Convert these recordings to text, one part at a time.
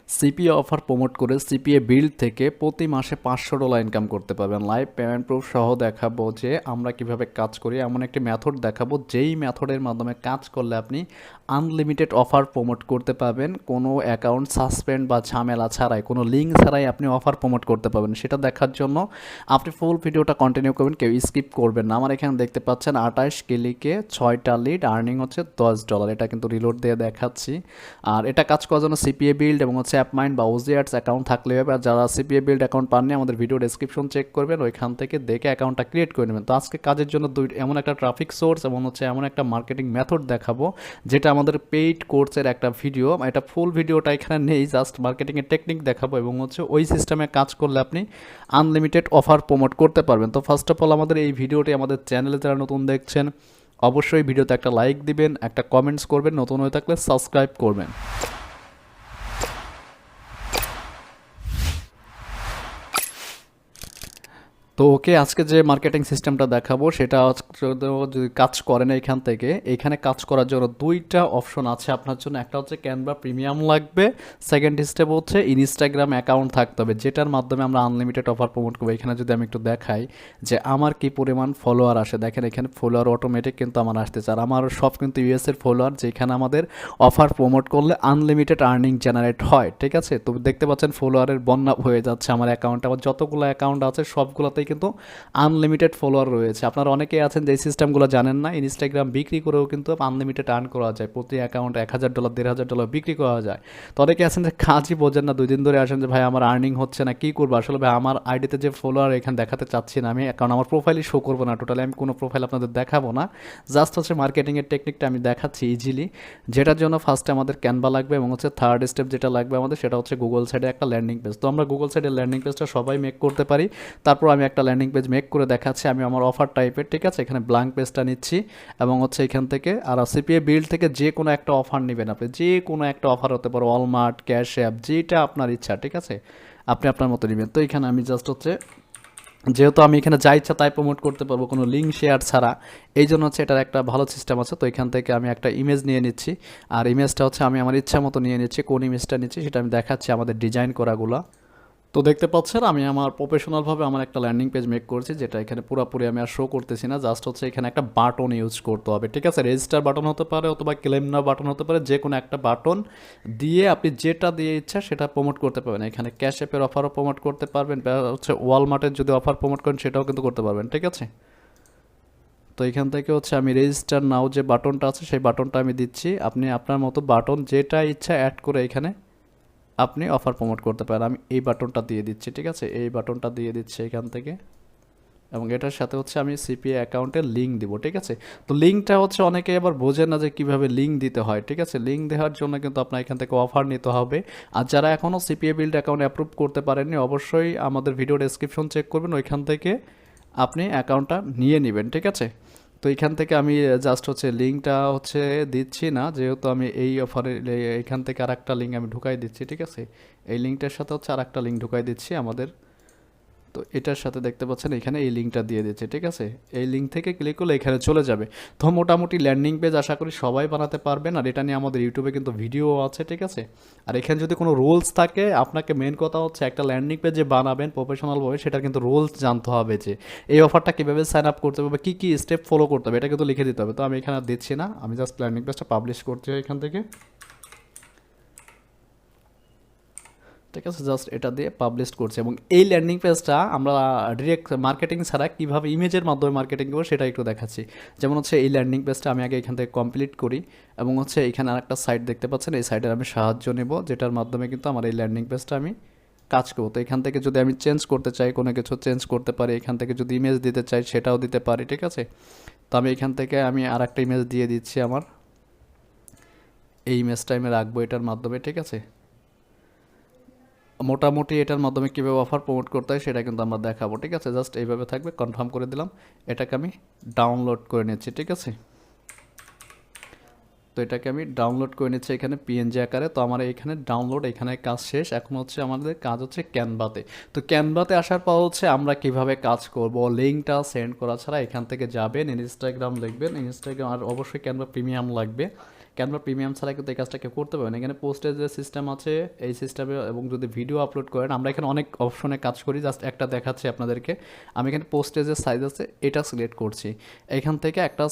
CPA offer promote করে CPA build থেকে প্রতি মাসে $500 ইনকাম করতে পারবেন। লাইভ পেমেন্ট প্রুফ সহ দেখাবো যে আমরা কিভাবে কাজ করি, এমন একটি মেথড দেখাবো যেই মেথডের মাধ্যমে কাজ করলে আপনি আনলিমিটেড অফার প্রমোট করতে পারবেন, কোনো অ্যাকাউন্ট সাসপেন্ড বা ঝামেলা ছাড়াই, কোনো লিঙ্ক ছাড়াই আপনি অফার প্রমোট করতে পারবেন। সেটা দেখার জন্য আপনি ফুল ভিডিওটা কন্টিনিউ করবেন, কেউ স্কিপ করবেন না। আমার এখানে দেখতে পাচ্ছেন 28 ক্লিকে 6টা লিড, আর্নিং হচ্ছে $10। এটা কিন্তু রিলোড দিয়ে দেখাচ্ছি। আর এটা কাজ করার জন্য সিপিএ বিল্ড এবং হচ্ছে অ্যাপমাইন্ড বা ওজিআর্টস অ্যাকাউন্ট থাকলে হবে। আর যারা সিপিএ বিল্ড অ্যাকাউন্ট পাননি, আমাদের ভিডিও ডেসক্রিপশন চেক করবেন, ওইখান থেকে দেখে অ্যাকাউন্টটা ক্রিয়েট করে নেবেন। তো আজকে কাজের জন্য এমন একটা ট্রাফিক সোর্স এবং হচ্ছে এমন একটা মার্কেটিং মেথড দেখাবো যেটা আমাদের পেইড কোর্সের একটা ভিডিও। এটা ফুল ভিডিওটা এখানে নেই, জাস্ট মার্কেটিংয়ের টেকনিক দেখাবো এবং হচ্ছে ওই সিস্টেমে কাজ করলে আপনি আনলিমিটেড অফার প্রমোট করতে পারবেন। তো ফার্স্ট অফ অল আমাদের এই ভিডিওটি আমাদের চ্যানেলে যারা নতুন দেখছেন অবশ্যই ভিডিওতে একটা লাইক দিবেন, একটা কমেন্টস করবেন, নতুন হয়ে থাকলে সাবস্ক্রাইব করবেন। তো ওকে, আজকে যে মার্কেটিং সিস্টেমটা দেখাবো সেটা যদি কাজ করেন এইখান থেকে, এইখানে কাজ করার জন্য দুইটা অপশন আছে আপনার জন্য। একটা হচ্ছে ক্যানভা প্রিমিয়াম লাগবে, সেকেন্ড স্টেপ হচ্ছে ইনস্টাগ্রাম অ্যাকাউন্ট থাকতে হবে যেটার মাধ্যমে আমরা আনলিমিটেড অফার প্রমোট করবো। এখানে যদি আমি একটু দেখাই যে আমার কি পরিমাণ ফলোয়ার আসে, দেখেন এখানে ফলোয়ার অটোমেটিক কিন্তু আমার আসতেছে। আর আমার সব কিন্তু ইউএসের ফলোয়ার, যেখানে আমাদের অফার প্রমোট করলে আনলিমিটেড আর্নিং জেনারেট হয়। ঠিক আছে, তো দেখতে পাচ্ছেন ফলোয়ারের বন্যা হয়ে যাচ্ছে আমার অ্যাকাউন্টে। আমার যতগুলো অ্যাকাউন্ট আছে সবগুলোতেই কিন্তু আনলিমিটেড ফলোয়ার রয়েছে। আপনারা অনেকেই আছেন যে সিস্টেমগুলো জানেন না, ইনস্টাগ্রাম বিক্রি করেও কিন্তু আনলিমিটেড আর্ন করা যায়। প্রতি অ্যাকাউন্ট $1000 $1500 বিক্রি করা যায়। তো অনেকে আছেন যে কাজই বোঝেন না, 2 দিন ধরে আসেন যে ভাই আমার আর্নিং হচ্ছে না, কী করবো। আসলে ভাই আমার আইডিতে যে ফলোয়ার এখানে দেখাতে চাচ্ছি না আমি, কারণ আমার প্রোফাইলই শো করবো না, টোটালি আমি কোনো প্রোফাইল আপনাদের দেখাবো না। জাস্ট হচ্ছে মার্কেটিংয়ের টেকনিকটা আমি দেখাচ্ছি ইজিলি, যেটার জন্য ফার্স্টে আমাদের ক্যানভা লাগবে এবং হচ্ছে থার্ড স্টেপ যেটা লাগবে আমাদের সেটা হচ্ছে গুগল সাইডে একটা ল্যান্ডিং পেজ। তো আমরা গুগল সাইডের ল্যান্ডিং পেজটা সবাই মেক করতে পারি। তারপর আমি একটা ল্যান্ডিং পেজ মেক করে দেখাচ্ছি আমি আমার অফার টাইপের। ঠিক আছে, এখানে ব্ল্যাঙ্ক পেজটা নিচ্ছি এবং হচ্ছে এখান থেকে আর সিপিএ বিল্ড থেকে যে কোনো একটা অফার নেবেন আপনি, যে কোনো একটা অফার হতে পারে, ওয়ালমার্ট, ক্যাশ অ্যাপ, যেটা আপনার ইচ্ছা। ঠিক আছে, আপনি আপনার মতো নেবেন। তো এখানে আমি জাস্ট হচ্ছে, যেহেতু আমি এখানে যা ইচ্ছা তাই প্রমোট করতে পারবো কোনো লিঙ্ক শেয়ার ছাড়া, এই জন্য হচ্ছে এটার একটা ভালো সিস্টেম আছে। তো এখান থেকে আমি একটা ইমেজ নিয়ে নিচ্ছি, আর ইমেজটা হচ্ছে আমি আমার ইচ্ছা মতো নিয়ে নিচ্ছি। কোন ইমেজটা নিচ্ছি সেটা আমি দেখাচ্ছি আমাদের ডিজাইন করাগুলো। তো দেখতে পাচ্ছেন আমি আমার প্রফেশনালভাবে আমার একটা ল্যান্ডিং পেজ মেক করছি, যেটা এখানে পুরোপুরি আমি আর শো করতেছি না। জাস্ট হচ্ছে এখানে একটা বাটন ইউজ করতে হবে। ঠিক আছে, রেজিস্টার বাটন হতে পারে অথবা ক্লেম নাও বাটন হতে পারে, যে কোনো একটা বাটন দিয়ে আপনি যেটা দিয়ে ইচ্ছা সেটা প্রমোট করতে পারবেন। এখানে ক্যাশ অ্যাপের অফারও প্রমোট করতে পারবেন, হচ্ছে ওয়ালমার্টের যদি অফার প্রমোট করেন সেটাও কিন্তু করতে পারবেন। ঠিক আছে, তো এখান থেকে হচ্ছে আমি রেজিস্টার নাও যে বাটনটা আছে সেই বাটনটা আমি দিচ্ছি। আপনি আপনার মতো বাটন যেটা ইচ্ছা অ্যাড করে এখানে আপনি অফার প্রমোট করতে পারেন। আমি এই বাটনটা দিয়ে দিচ্ছি। ঠিক আছে, এই বাটনটা দিয়ে দিচ্ছি এখান থেকে, এবং এটার সাথে হচ্ছে আমি সিপিএ অ্যাকাউন্টের লিঙ্ক দিব। ঠিক আছে, তো লিঙ্কটা হচ্ছে অনেকে আবার বোঝেন না যে কীভাবে লিঙ্ক দিতে হয়। ঠিক আছে, লিঙ্ক দেওয়ার জন্য কিন্তু আপনার এখান থেকে অফার নিতে হবে। আর যারা এখনও সিপিএ বিল্ড অ্যাকাউন্ট অ্যাপ্রুভ করতে পারেননি, অবশ্যই আমাদের ভিডিও ডেসক্রিপশন চেক করবেন, ওইখান থেকে আপনি অ্যাকাউন্টটা নিয়ে নেবেন। ঠিক আছে, তো এইখান থেকে আমি জাস্ট হচ্ছে লিঙ্কটা হচ্ছে দিচ্ছি না, যেহেতু আমি এই অফারে এইখান থেকে আর একটা লিঙ্ক আমি ঢুকাই দিচ্ছি। ঠিক আছে, এই লিঙ্কটার সাথে হচ্ছে আর একটা লিঙ্ক ঢুকাই দিচ্ছি আমাদের। তো এটার সাথে দেখতে পাচ্ছেন এখানে এই লিঙ্কটা দিয়ে দিচ্ছে। ঠিক আছে, এই লিঙ্ক থেকে ক্লিক করলে এখানে চলে যাবে। তো মোটামুটি ল্যান্ডিং পেজ আশা করি সবাই বানাতে পারবেন, আর এটা নিয়ে আমাদের ইউটিউবে কিন্তু ভিডিও আছে। ঠিক আছে, আর এখানে যদি কোনো রুলস থাকে, আপনাকে মেন কথা হচ্ছে একটা ল্যান্ডিং পেজ যে বানাবেন প্রফেশনালভাবে সেটার কিন্তু রুলস জানতে হবে, যে এই অফারটা কীভাবে সাইন আপ করতে হবে, কী কী স্টেপ ফলো করতে হবে, এটা কিন্তু লিখে দিতে হবে। তো আমি এখানে দিচ্ছি না, আমি জাস্ট ল্যান্ডিং পেজটা পাবলিশ করছি এখান থেকে। ঠিক আছে, জাস্ট এটা দিয়ে পাবলিশ করছি, এবং এই ল্যান্ডিং পেজটা আমরা ডিরেক্ট মার্কেটিং ছাড়া কীভাবে ইমেজের মাধ্যমে মার্কেটিং করবো সেটা একটু দেখাচ্ছি। যেমন হচ্ছে এই ল্যান্ডিং পেজটা আমি আগে এখান থেকে কমপ্লিট করি, এবং হচ্ছে এখানে আরেকটা সাইট দেখতে পাচ্ছেন, এই সাইটের আমি সাহায্য নেব, যেটার মাধ্যমে কিন্তু আমার এই ল্যান্ডিং পেজটা আমি কাজ করবো। তো এখান থেকে যদি আমি চেঞ্জ করতে চাই, কোনো কিছু চেঞ্জ করতে পারি, এখান থেকে যদি ইমেজ দিতে চাই সেটাও দিতে পারি। ঠিক আছে, তো আমি এখান থেকে আমি আর একটা ইমেজ দিয়ে দিচ্ছি, আমার এই ইমেজটা আমি রাখবো এটার মাধ্যমে। ঠিক আছে, মোটামুটি এটার মাধ্যমে কীভাবে অফার প্রমোট করতে হয় সেটা কিন্তু আমরা দেখাবো। ঠিক আছে, জাস্ট এইভাবে থাকবে, কনফার্ম করে দিলাম। এটাকে আমি ডাউনলোড করে নিচ্ছি। ঠিক আছে, তো এটাকে আমি ডাউনলোড করে নিচ্ছি এখানে পিএনজি আকারে। তো আমার এখানে ডাউনলোড, এখানে কাজ শেষ। এখন হচ্ছে আমাদের কাজ হচ্ছে ক্যানভাতে। তো ক্যানভাতে আসার পর হচ্ছে আমরা কিভাবে কাজ করব, লিঙ্কটা সেন্ড করা ছাড়া এখান থেকে যাবেন, ইনস্টাগ্রাম লিখবেন, ইনস্টাগ্রাম, আর অবশ্যই ক্যানভা প্রিমিয়াম লাগবে। ক্যানভা প্রিমিয়াম ছাড়া কিন্তু এই কাজটা কেউ করতে পারবে না। এখানে পোস্টের যে সিস্টেম আছে এই সিস্টেমে, এবং যদি ভিডিও আপলোড করেন, আমরা এখানে অনেক অপশনে কাজ করি, জাস্ট একটা দেখাচ্ছি আপনাদেরকে। আমি এখানে পোস্টের যে সাইজ আছে এটা সিলেক্ট করছি, এখান থেকে একটা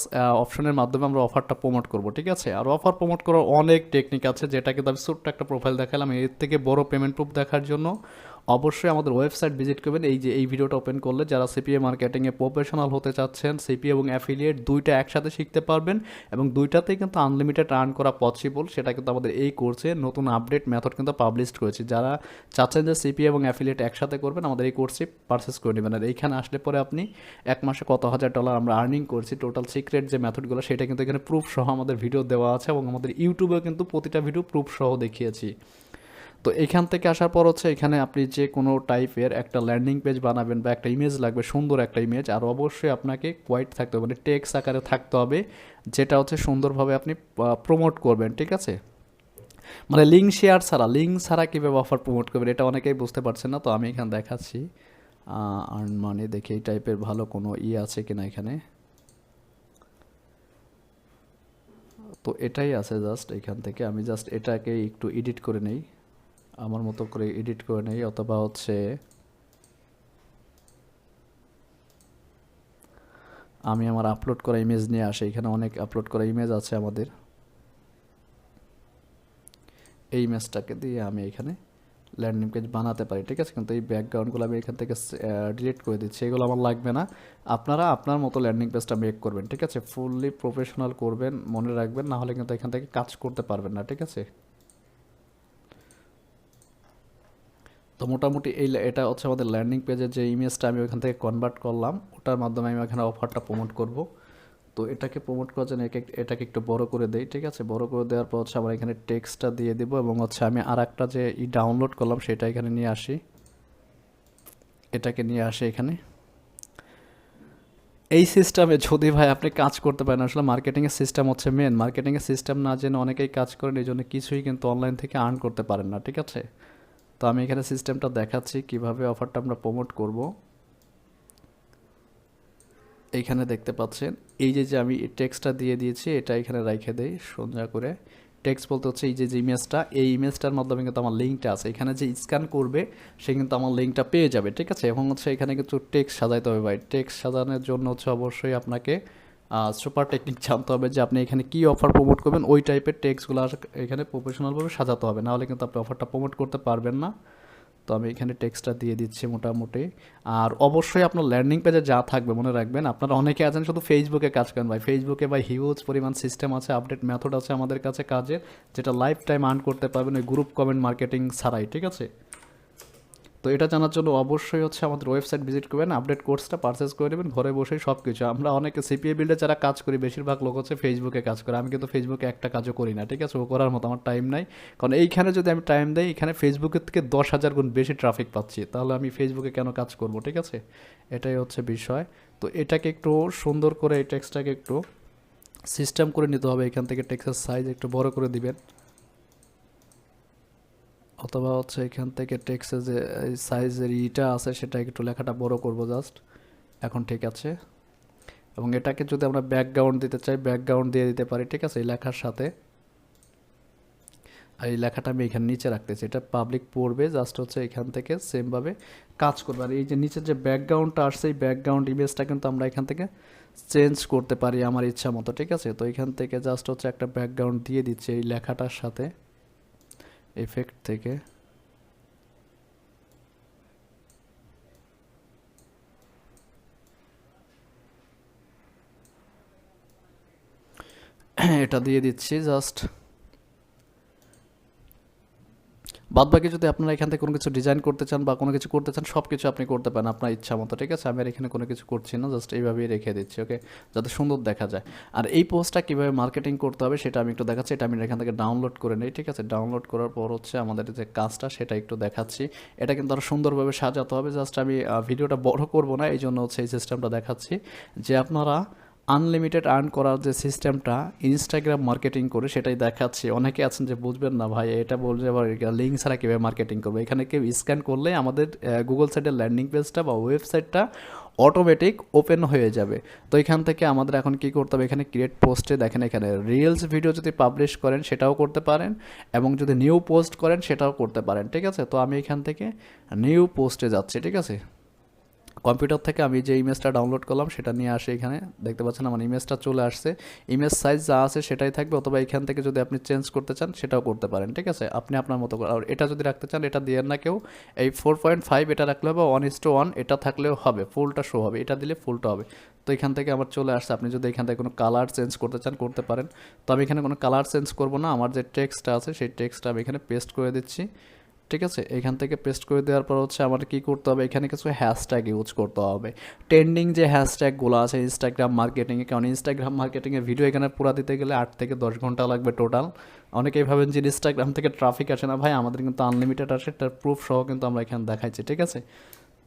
অপশনের মাধ্যমে আমরা অফারটা প্রমোট করব, ঠিক আছে। আর অফার প্রমোট করার অনেক টেকনিক আছে, যেটা কিন্তু আমি ছোট্ট একটা প্রোফাইল দেখালাম। এর থেকে বড় পেমেন্ট প্রুফ দেখার জন্য অবশ্যই আমাদের ওয়েবসাইট ভিজিট করবেন। এই যে এই ভিডিওটা ওপেন করলে যারা সিপিএ মার্কেটিংয়ে প্রফেশনাল হতে চাচ্ছেন, সিপিএ এবং অ্যাফিলিয়েট দুইটা একসাথে শিখতে পারবেন, এবং দুইটাতেই কিন্তু আনলিমিটেড আর্ন করা পসিবল, সেটা কিন্তু আমাদের এই কোর্সে নতুন আপডেট মেথড কিন্তু পাবলিশ করেছি। যারা চাচ্ছেন যে সিপিএ এবং অ্যাফিলিয়েট একসাথে করবেন, আমাদের এই কোর্সে পারচেস করে নেবেন। আর এইখানে আসলে পরে আপনি এক মাসে কত হাজার ডলার আমরা আর্নিং করছি, টোটাল সিক্রেট যে মেথডগুলো, সেটা কিন্তু এখানে প্রুফ সহ আমাদের ভিডিও দেওয়া আছে, এবং আমাদের ইউটিউবেও কিন্তু প্রতিটা ভিডিও প্রুফ সহ দেখিয়েছি। তো এখান থেকে আসার পর হচ্ছে এখানে আপনি যে কোনো টাইপের একটা ল্যান্ডিং পেজ বানাবেন বা একটা ইমেজ লাগবে, সুন্দর একটা ইমেজ, আর অবশ্যই আপনাকে কোয়াইট থাকতে হবে, মানে টেক্সট আকারে থাকতে হবে, যেটা হচ্ছে সুন্দরভাবে আপনি প্রমোট করবেন, ঠিক আছে। মানে লিঙ্ক ছাড়া কীভাবে অফার প্রমোট করবেন এটা অনেকেই বুঝতে পারছেন না। তো আমি এখানে দেখাচ্ছি আর্ন মানি, দেখি এই টাইপের ভালো কোনো আছে কিনা এখানে। তো এটাই আছে, জাস্ট এখান থেকে আমি জাস্ট এটাকে একটু এডিট করে নেই, আমার মতো করে এডিট করে নেই, অথবা হচ্ছে আমি আমার আপলোড করা ইমেজ নিয়ে আসি। এখানে অনেক আপলোড করা ইমেজ আছে আমাদের, এই ইমেজটাকে দিয়ে আমি এখানে ল্যান্ডিং পেজ বানাতে পারি, ঠিক আছে। কিন্তু এই ব্যাকগ্রাউন্ডগুলো আমি এখান থেকে ডিলিট করে দিচ্ছি, এগুলো আমার লাগবে না। আপনারা আপনার মতো ল্যান্ডিং পেজটা মেক করবেন, ঠিক আছে। ফুললি প্রফেশনাল করবেন, মনে রাখবেন, না হলে কিন্তু এখান থেকে কাজ করতে পারবেন না, ঠিক আছে। তো মোটামুটি এটা হচ্ছে আমাদের ল্যান্ডিং পেজের যে ইমেজটা আমি ওইখান থেকে কনভার্ট করলাম, ওটার মাধ্যমে আমি এখানে অফারটা প্রমোট করব। তো এটাকে প্রমোট করার জন্য এটাকে একটু বড় করে দেই, ঠিক আছে। বড় করে দেওয়ার পর হচ্ছে আমরা এখানে টেক্সটটা দিয়ে দেবো, এবং হচ্ছে আমি আর একটা যে ডাউনলোড করলাম সেটা এখানে নিয়ে আসি, এটাকে নিয়ে আসি এখানে। এই সিস্টেমে যদি ভাই আপনি কাজ করতে পারেন, আসলে মার্কেটিংয়ের সিস্টেম হচ্ছে মেন, মার্কেটিংয়ের সিস্টেম না জেনে অনেকেই কাজ করেন, এই জন্য কিছুই কিন্তু অনলাইন থেকে আর্ন করতে পারেন না, ঠিক আছে। তো আমি এখানে সিস্টেমটা দেখাচ্ছি কিভাবে অফারটা আমরা প্রমোট করব। এইখানে দেখতে পাচ্ছেন এই যে আমি টেক্সটটা দিয়ে দিয়েছি, এটা এখানে রেখে দেই সোজা করে। টেক্সট বলতে হচ্ছে এই যে ইমেজটা, এই ইমেজটার মাধ্যমে কিন্তু আমার লিঙ্কটা আছে, এখানে যে স্ক্যান করবে সে কিন্তু আমার লিঙ্কটা পেয়ে যাবে, ঠিক আছে। এবং হচ্ছে এখানে কিছু টেক্সট সাজাইতে হবে ভাই। টেক্সট সাজানোর জন্য হচ্ছে অবশ্যই আপনাকে সুপার টেকনিক জানতে হবে, যে আপনি এখানে কী অফার প্রমোট করবেন, ওই টাইপের টেক্সটগুলো এখানে প্রফেশনালভাবে সাজাতে হবে, না হলে কিন্তু আপনি অফারটা প্রমোট করতে পারবেন না। তো আমি এখানে টেক্সটটা দিয়ে দিচ্ছি মোটামুটি। আর অবশ্যই আপনার ল্যান্ডিং পেজে যা থাকবে মনে রাখবেন, আপনারা অনেকে আছেন শুধু ফেসবুকে কাজ করেন ভাই, ফেসবুকে ভাই হিউজ পরিমাণ সিস্টেম আছে, আপডেট মেথড আছে আমাদের কাছে কাজের, যেটা লাইফ টাইম আর্ন করতে পারবেন ওই গ্রুপ কমেন্ট মার্কেটিং ছাড়াই, ঠিক আছে। তো এটা জানার জন্য অবশ্যই হচ্ছে আমাদের ওয়েবসাইট ভিজিট করবেন, আপডেট কোর্সটা পারচেস করে নেবেন, ঘরে বসেই সব কিছু। আমরা অনেকে সিপিএ বিল্ডে যারা কাজ করি, বেশিরভাগ লোক হচ্ছে ফেসবুকে কাজ করে, আমি কিন্তু ফেসবুকে একটা কাজও করি না, ঠিক আছে। ও করার মতো আমার টাইম নাই, কারণ এইখানে যদি আমি টাইম দেই, এখানে ফেসবুকের থেকে 10,000 গুণ বেশি ট্রাফিক পাচ্ছি, তাহলে আমি ফেসবুকে কেন কাজ করব, ঠিক আছে। এটাই হচ্ছে বিষয়। তো এটাকে একটু সুন্দর করে এই টেক্সটটাকে একটু সিস্টেম করে নিতে হবে, এখান থেকে টেক্সটের সাইজ একটু বড় করে দিবেন, অথবা হচ্ছে এখান থেকে টেক্সটের যে সাইজের আছে সেটা একটু লেখাটা বড় করব জাস্ট, এখন ঠিক আছে। এবং এটাকে যদি আমরা ব্যাকগ্রাউন্ড দিতে চাই, ব্যাকগ্রাউন্ড দিয়ে দিতে পারি, ঠিক আছে, এই লেখার সাথে। আর এই লেখাটা আমি এখানে নিচে রাখতেছি, এটা পাবলিক পড়বে, জাস্ট হচ্ছে এখান থেকে সেমভাবে কাজ করবে। আর এই যে নিচের যে ব্যাকগ্রাউন্ডটা আসছে, এই ব্যাকগ্রাউন্ড ইমেজটা কিন্তু আমরা এখান থেকে চেঞ্জ করতে পারি আমার ইচ্ছা মতো, ঠিক আছে। তো এখান থেকে জাস্ট হচ্ছে একটা ব্যাকগ্রাউন্ড দিয়ে দিচ্ছি এই লেখাটার সাথে, এফেক্ট থেকে। এটা দিয়ে দিচ্ছি জাস্ট। বাদবাকি যদি আপনারা এখান থেকে কোনো কিছু ডিজাইন করতে চান বা কোনো কিছু করতে চান, সব কিছু আপনি করতে পারেন আপনার ইচ্ছা মতো, ঠিক আছে। আমি আর এখানে কোনো কিছু করছি না, জাস্ট এইভাবেই রেখে দিচ্ছি, ওকে, যাতে সুন্দর দেখা যায়। আর এই পোস্টটা কীভাবে মার্কেটিং করতে হবে সেটা আমি একটু দেখাচ্ছি, এটা আমি এখান থেকে ডাউনলোড করে নিই, ঠিক আছে। ডাউনলোড করার পর হচ্ছে আমাদের যে কাজটা সেটা একটু দেখাচ্ছি, এটা কিন্তু আরও সুন্দরভাবে সাজাতে হবে। জাস্ট আমি ভিডিওটা বড় করব না, এই জন্য হচ্ছে এই সিস্টেমটা দেখাচ্ছি, যে আপনারা আনলিমিটেড আর্ন করার যে সিস্টেমটা ইনস্টাগ্রাম মার্কেটিং করে সেটাই দেখাচ্ছি। অনেকে আছেন যে বুঝবেন না ভাই, এটা বলছে আবার লিঙ্ক ছাড়া কীভাবে মার্কেটিং করবে। এখানে কেউ স্ক্যান করলে আমাদের গুগল সাইটের ল্যান্ডিং পেজটা বা ওয়েবসাইটটা অটোমেটিক ওপেন হয়ে যাবে। তো এখান থেকে আমাদের এখন কি করতে হবে, এখানে ক্রিয়েট পোস্টে দেখেন এখানে রিলস ভিডিও যদি পাবলিশ করেন সেটাও করতে পারেন, এবং যদি নিউ পোস্ট করেন সেটাও করতে পারেন, ঠিক আছে। তো আমি এখান থেকে নিউ পোস্টে যাচ্ছি, ঠিক আছে। কম্পিউটার থেকে আমি যে ইমেজটা ডাউনলোড করলাম সেটা নিয়ে আসে, এখানে দেখতে পাচ্ছেন আমার ইমেজটা চলে আসছে। ইমেজ সাইজ যা আছে সেটাই থাকবে, অথবা এখান থেকে যদি আপনি চেঞ্জ করতে চান সেটাও করতে পারেন, ঠিক আছে, আপনি আপনার মতো করে। আর এটা যদি রাখতে চান এটা দিয়ে না কেউ, এই 4.5 এটা রাখলে হবে, 1:1 এটা থাকলেও হবে, ফুলটা শো হবে, এটা দিলে ফুলটা হবে। তো এখান থেকে আমার চলে আসছে। আপনি যদি এখান থেকে কোনো কালার চেঞ্জ করতে চান করতে পারেন। তো আমি এখানে কোনো কালার চেঞ্জ করব না, আমার যে টেক্সটটা আছে সেই টেক্সটটা আমি এখানে পেস্ট করে দিচ্ছি, ঠিক আছে। এখান থেকে পেস্ট করে দেওয়ার পর হচ্ছে আমার কী করতে হবে, এখানে কিছু হ্যাশট্যাগ ইউজ করতে হবে, ট্রেন্ডিং যে হ্যাশট্যাগুলো আছে ইনস্টাগ্রাম মার্কেটিংয়ে। কারণ ইনস্টাগ্রাম মার্কেটিংয়ে ভিডিও এখানে পুরা দিতে গেলে 8 থেকে 10 ঘন্টা লাগবে টোটাল। অনেকেই ভাবেন যে ইনস্টাগ্রাম থেকে ট্রাফিক আসে না, ভাই আমাদের কিন্তু আনলিমিটেড আসে, তার প্রুফ সহ কিন্তু আমরা এখানে দেখাইছি, ঠিক আছে।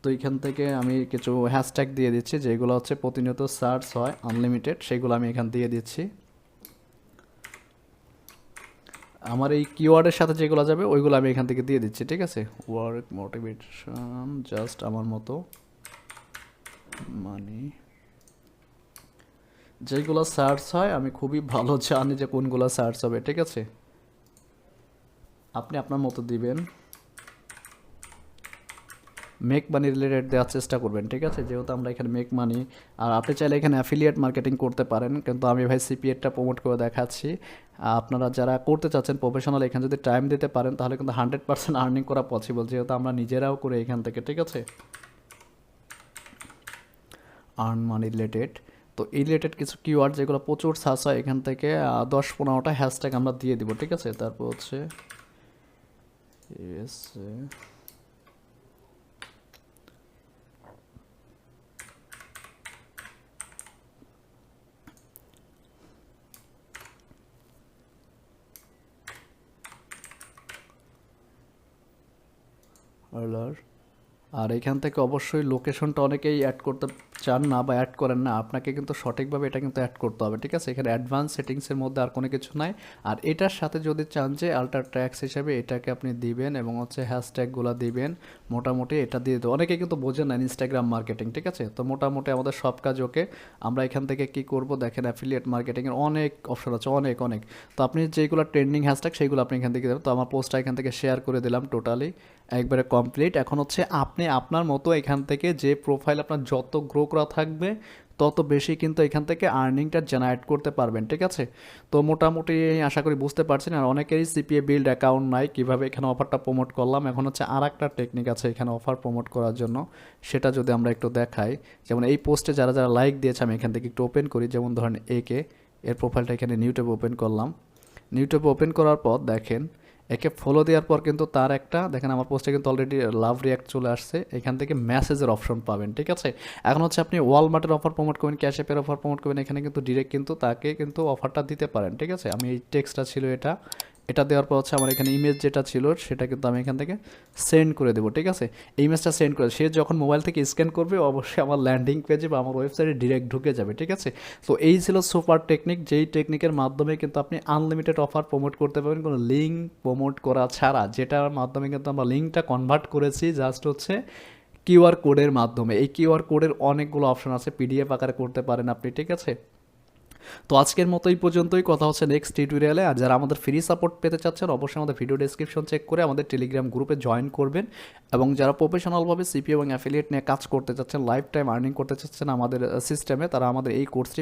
তো এখান থেকে আমি কিছু হ্যাশট্যাগ দিয়ে দিচ্ছি যেগুলো হচ্ছে প্রতিনিয়ত সার্চ হয় আনলিমিটেড, সেগুলো আমি এখান দিয়ে দিচ্ছি। আমার এই কিওয়ার্ডের সাথে যেগুলো যাবে ওইগুলো আমি এখান থেকে দিয়ে দিচ্ছি, ঠিক আছে। ওয়ার্ক মোটিভেশন জাস্ট আমার মতো, মানে যেগুলো সার্চ হয় আমি খুবই ভালো জানি যে কোনগুলো সার্চ হবে, ঠিক আছে। আপনি আপনার মতো দিবেন, মেক মানি রিলেটেড দেওয়ার চেষ্টা করবেন, ঠিক আছে, যেহেতু আমরা এখানে মেক মানি। আর আপনি চাইলে এখানে অ্যাফিলিয়েট মার্কেটিং করতে পারেন, কিন্তু আমি ভাই সিপিএটা প্রমোট করে দেখাচ্ছি। আপনারা যারা করতে চাচ্ছেন প্রফেশনাল, এখানে যদি টাইম দিতে পারেন তাহলে কিন্তু 100% আর্নিং করা পসিবল, যেহেতু আমরা নিজেরাও করি এখান থেকে, ঠিক আছে। আর্ন মানি রিলেটেড, তো এই রিলেটেড কিছু কিওয়ার্ড যেগুলো প্রচুর সার্চ হয়, এখান থেকে 10-15টা হ্যাশট্যাগ আমরা দিয়ে দিব, ঠিক আছে। তারপর হচ্ছে আর এখান থেকে অবশ্যই লোকেশনটা অনেকেই অ্যাড করতে চান না বা অ্যাড করেন না, আপনাকে কিন্তু সঠিকভাবে এটা কিন্তু অ্যাড করতে হবে, ঠিক আছে। এখানে অ্যাডভান্স সেটিংসের মধ্যে আর কোনো কিছু নাই। আর এটার সাথে যদি চান যে আল্টার ট্যাক্স হিসেবে এটাকে আপনি দিবেন, এবং হচ্ছে হ্যাশট্যাগুলো দিবেন, মোটামুটি এটা দিয়ে দেবো। অনেকে কিন্তু বোঝেন না ইনস্টাগ্রাম মার্কেটিং, ঠিক আছে। তো মোটামুটি আমাদের সব কাজ ওকে। আমরা এখান থেকে কি করব দেখেন, অ্যাফিলিয়েট মার্কেটিংয়ের অনেক অপশন আছে, অনেক অনেক। তো আপনি যেগুলো ট্রেন্ডিং হ্যাশট্যাগ সেইগুলো আপনি এখান থেকে দেবেন। তো আমার পোস্টটা এখান থেকে শেয়ার করে দিলাম, টোটালি একবারে কমপ্লিট। এখন হচ্ছে আপনি আপনার মতো এখান থেকে যে প্রোফাইল আপনার যত গ্রো করা থাকবে তত বেশি কিন্তু এখান থেকে আর্নিংটা জেনারেট করতে পারবেন, ঠিক আছে। তো মোটামুটি আশা করি বুঝতে পারছেন। আর অনেকেরই সিপিএ বিল্ড অ্যাকাউন্ট নাই, কীভাবে এখানে অফারটা প্রমোট করলাম। এখন হচ্ছে আর একটা টেকনিক আছে এখানে অফার প্রমোট করার জন্য, সেটা যদি আমরা একটু দেখাই। যেমন এই পোস্টে যারা যারা লাইক দিয়েছে আমি এখান থেকে একটু ওপেন করি, যেমন ধরেন এর প্রোফাইলটা এখানে নিউট্যাবে ওপেন করলাম। নিউট্যাবে ওপেন করার পর দেখেন একে ফলো দেওয়ার পর কিন্তু তার একটা দেখেন আমার পোস্টে কিন্তু অলরেডি লাভ রিয়াক্ট চলে আসছে, এখান থেকে মেসেজের অপশন পাবেন, ঠিক আছে। এখন হচ্ছে আপনি ওয়ালমার্টের অফার প্রমোট করবেন, ক্যাশ অ্যাপের অফার প্রমোট করবেন, এখানে কিন্তু ডিরেক্ট কিন্তু তাকে কিন্তু অফারটা দিতে পারেন, ঠিক আছে। আমি এই টেক্সটটা ছিল এটা দেওয়ার পর হচ্ছে আমার এখানে ইমেজ যেটা ছিল সেটা কিন্তু আমি এখান থেকে সেন্ড করে দেবো, ঠিক আছে। ইমেজটা সেন্ড করে সে যখন মোবাইল থেকে স্ক্যান করবে অবশ্যই আমার ল্যান্ডিং পেজে বা আমার ওয়েবসাইটে ডিরেক্ট ঢুকে যাবে, ঠিক আছে। তো এই ছিল সুপার টেকনিক, যেই টেকনিকের মাধ্যমে কিন্তু আপনি আনলিমিটেড অফার প্রমোট করতে পারবেন কোনো লিঙ্ক প্রমোট করা ছাড়া, যেটার মাধ্যমে কিন্তু আমরা লিঙ্কটা কনভার্ট করেছি জাস্ট হচ্ছে কিউআর কোডের মাধ্যমে। এই কিউআর কোডের অনেকগুলো অপশন আছে, পিডিএফ আকারে করতে পারেন আপনি, ঠিক আছে। তো আজকের মতো এই পর্যন্তই, কথা হচ্ছে নেক্সট টিউটোরিয়ালে। আর যারা আমাদের ফ্রি সাপোর্ট পেতে চাচ্ছেন অবশ্যই আমাদের ভিডিও ডেসক্রিপশন চেক করে আমাদের টেলিগ্রাম গ্রুপে জয়েন করবেন। এবং যারা প্রফেশনালভাবে সিপিএ এবং অ্যাফিলিয়েট নিয়ে কাজ করতে চাচ্ছেন, লাইফ টাইম আর্নিং করতে চাচ্ছেন আমাদের সিস্টেমে, তারা আমাদের এই কোর্সটি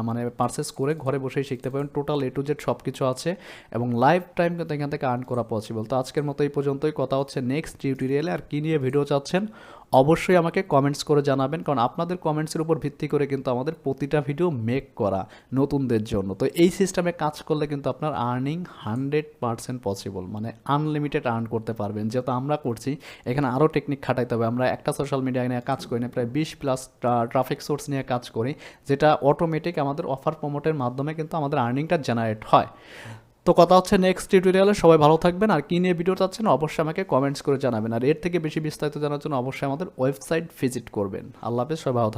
মানে পারচেস করে ঘরে বসেই শিখতে পারেন। টোটাল A to Z সব কিছু আছে এবং লাইফ টাইম কিন্তু এখান থেকে আর্ন করা পসিবল। তো আজকের মতো এই পর্যন্তই, কথা হচ্ছে নেক্সট টিউটোরিয়ালে। আর কী নিয়ে ভিডিও চাচ্ছেন অবশ্যই আমাকে কমেন্টস করে জানাবেন, কারণ আপনাদের কমেন্টসের উপর ভিত্তি করে কিন্তু আমাদের প্রতিটা ভিডিও মেক করা নতুনদের জন্য। তো এই সিস্টেমে কাজ করলে কিন্তু আপনার আর্নিং 100% পসিবল, মানে আনলিমিটেড আর্ন করতে পারবেন। যেহেতু আমরা করছি এখানে আরও টেকনিক খাটাইতে হবে। আমরা একটা সোশ্যাল মিডিয়া নিয়ে কাজ করি না, প্রায় 20+ ট্রাফিক সোর্স নিয়ে কাজ করি, যেটা অটোমেটিক আমাদের অফার প্রমোটের মাধ্যমে কিন্তু আমাদের আর্নিংটা জেনারেট হয়। তো কথা হচ্ছে নেক্সট টিউটোরিয়ালে, সবাই ভালো থাকবেন। আর কী নিয়ে ভিডিও চাচ্ছেন অবশ্যই আমাকে কমেন্টস করে জানাবেন। আর এর থেকে বেশি বিস্তারিত জানার জন্য অবশ্যই আমাদের ওয়েবসাইট ভিজিট করবেন। আল্লাহ হাফেজ, সবাই ভালো থাকবেন।